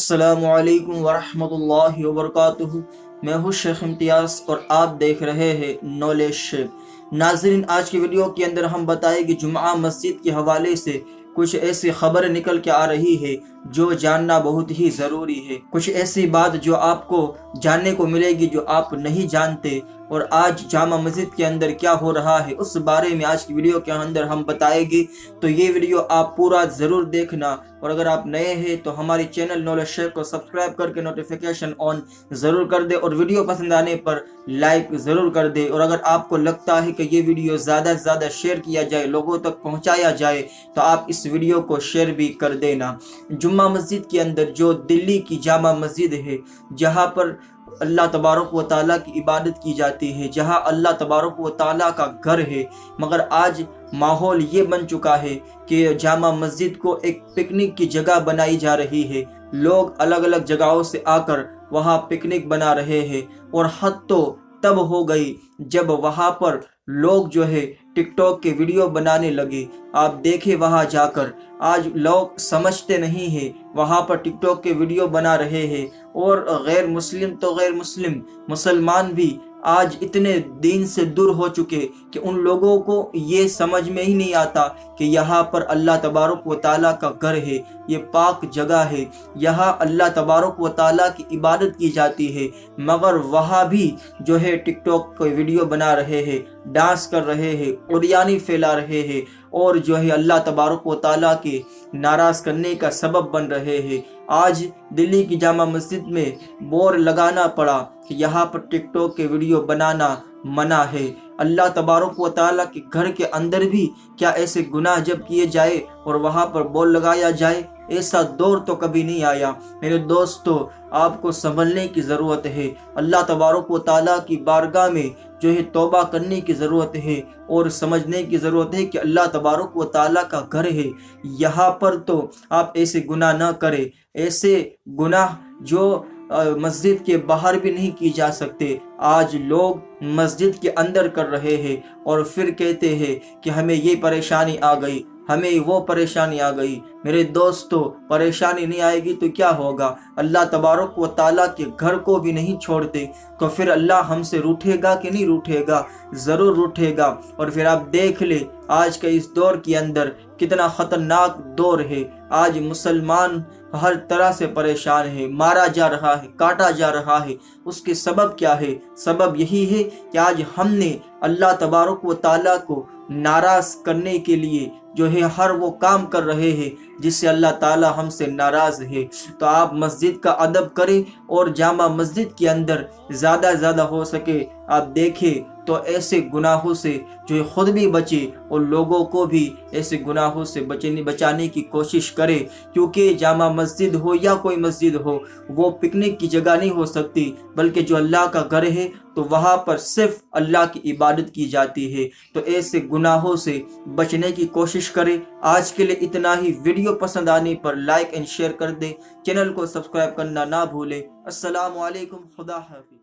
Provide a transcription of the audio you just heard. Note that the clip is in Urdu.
السلام علیکم ورحمۃ اللہ وبرکاتہ۔ میں ہوں شیخ امتیاز اور آپ دیکھ رہے ہیں نالج شیخ۔ ناظرین، آج کی ویڈیو کے اندر ہم بتائیں گے جمعہ مسجد کے حوالے سے کچھ ایسی خبر نکل کے آ رہی ہے جو جاننا بہت ہی ضروری ہے۔ کچھ ایسی بات جو آپ کو جاننے کو ملے گی جو آپ نہیں جانتے، اور آج جامع مسجد کے اندر کیا ہو رہا ہے اس بارے میں آج کی ویڈیو کے اندر ہم بتائیں گے۔ تو یہ ویڈیو آپ پورا ضرور دیکھنا، اور اگر آپ نئے ہیں تو ہماری چینل نالج شیخ کو سبسکرائب کر کے نوٹیفیکیشن آن ضرور کر دے، اور ویڈیو پسند آنے پر لائک ضرور کر دے۔ اور اگر آپ کو لگتا ہے کہ یہ ویڈیو زیادہ سے زیادہ شیئر کیا جائے، لوگوں تک پہنچایا جائے، تو آپ اس ویڈیو کو شیئر بھی کر دینا۔ جمعہ مسجد کے اندر جو دلی کی جامع مسجد ہے، جہاں پر اللہ تبارک و تعالیٰ کی عبادت کی جاتی ہے، جہاں اللہ تبارک و تعالیٰ کا گھر ہے، مگر آج ماحول یہ بن چکا ہے کہ جامع مسجد کو ایک پکنک کی جگہ بنائی جا رہی ہے۔ لوگ الگ الگ جگہوں سے آ کر وہاں پکنک بنا رہے ہیں، اور حد تو تب ہو گئی جب وہاں پر لوگ جو ہے ٹک ٹاک کے ویڈیو بنانے لگے۔ آپ دیکھیں وہاں جا کر آج لوگ سمجھتے نہیں ہیں، وہاں پر ٹک ٹاک کے ویڈیو بنا رہے ہیں، اور غیر مسلم تو غیر مسلم، مسلمان بھی آج اتنے دین سے دور ہو چکے کہ ان لوگوں کو یہ سمجھ میں ہی نہیں آتا کہ یہاں پر اللہ تبارک و تعالیٰ کا گھر ہے، یہ پاک جگہ ہے، یہاں اللہ تبارک و تعالیٰ کی عبادت کی جاتی ہے، مگر وہاں بھی جو ہے ٹک ٹاک کے ویڈیو بنا رہے ہیں، ڈانس کر رہے ہیں، عریانی پھیلا رہے ہیں، اور جو ہے اللہ تبارک و تعالیٰ کے ناراض کرنے کا سبب بن رہے ہیں۔ آج دلی کی جامع مسجد میں بور لگانا پڑا کہ یہاں پر ٹک ٹاک کے ویڈیو بنانا منع ہے۔ اللہ تبارک و تعالیٰ کے گھر کے اندر بھی کیا ایسے گناہ جب کیے جائے اور وہاں پر بور لگایا جائے؟ ایسا دور تو کبھی نہیں آیا۔ میرے دوستو، آپ کو سنبھلنے کی ضرورت ہے۔ اللہ تبارک و تعالیٰ کی بارگاہ میں جو ہے توبہ کرنے کی ضرورت ہے، اور سمجھنے کی ضرورت ہے کہ اللہ تبارک و تعالیٰ کا گھر ہے، یہاں پر تو آپ ایسے گناہ نہ کریں۔ ایسے گناہ جو مسجد کے باہر بھی نہیں کی جا سکتے، آج لوگ مسجد کے اندر کر رہے ہیں، اور پھر کہتے ہیں کہ ہمیں یہ پریشانی آ گئی، ہمیں وہ پریشانی آ گئی۔ میرے دوستو، پریشانی نہیں آئے گی تو کیا ہوگا؟ اللہ تبارک و تعالیٰ کے گھر کو بھی نہیں چھوڑتے تو پھر اللہ ہم سے روٹھے گا کہ نہیں روٹھے گا؟ ضرور روٹھے گا۔ اور پھر آپ دیکھ لیں آج کے اس دور کے اندر کتنا خطرناک دور ہے۔ آج مسلمان ہر طرح سے پریشان ہے، مارا جا رہا ہے، کاٹا جا رہا ہے۔ اس کے سبب کیا ہے؟ سبب یہی ہے کہ آج ہم نے اللہ تبارک و تعالیٰ کو ناراض کرنے کے لیے جو ہے ہر وہ کام کر رہے ہیں جس سے اللہ تعالیٰ ہم سے ناراض ہے۔ تو آپ مسجد کا ادب کریں، اور جامع مسجد کے اندر زیادہ زیادہ ہو سکے آپ دیکھیں تو ایسے گناہوں سے جو ہے خود بھی بچے، اور لوگوں کو بھی ایسے گناہوں سے بچانے کی کوشش کرے، کیونکہ جامع مسجد ہو یا کوئی مسجد ہو، وہ پکنک کی جگہ نہیں ہو سکتی، بلکہ جو اللہ کا گھر ہے تو وہاں پر صرف اللہ کی عبادت کی جاتی ہے۔ تو ایسے گناہوں سے بچنے کی کوشش کرے۔ آج کے لیے اتنا ہی۔ ویڈیو پسند آنے پر لائک اینڈ شیئر کر دیں، چینل کو سبسکرائب کرنا نہ بھولے۔ السلام علیکم، خدا حافظ۔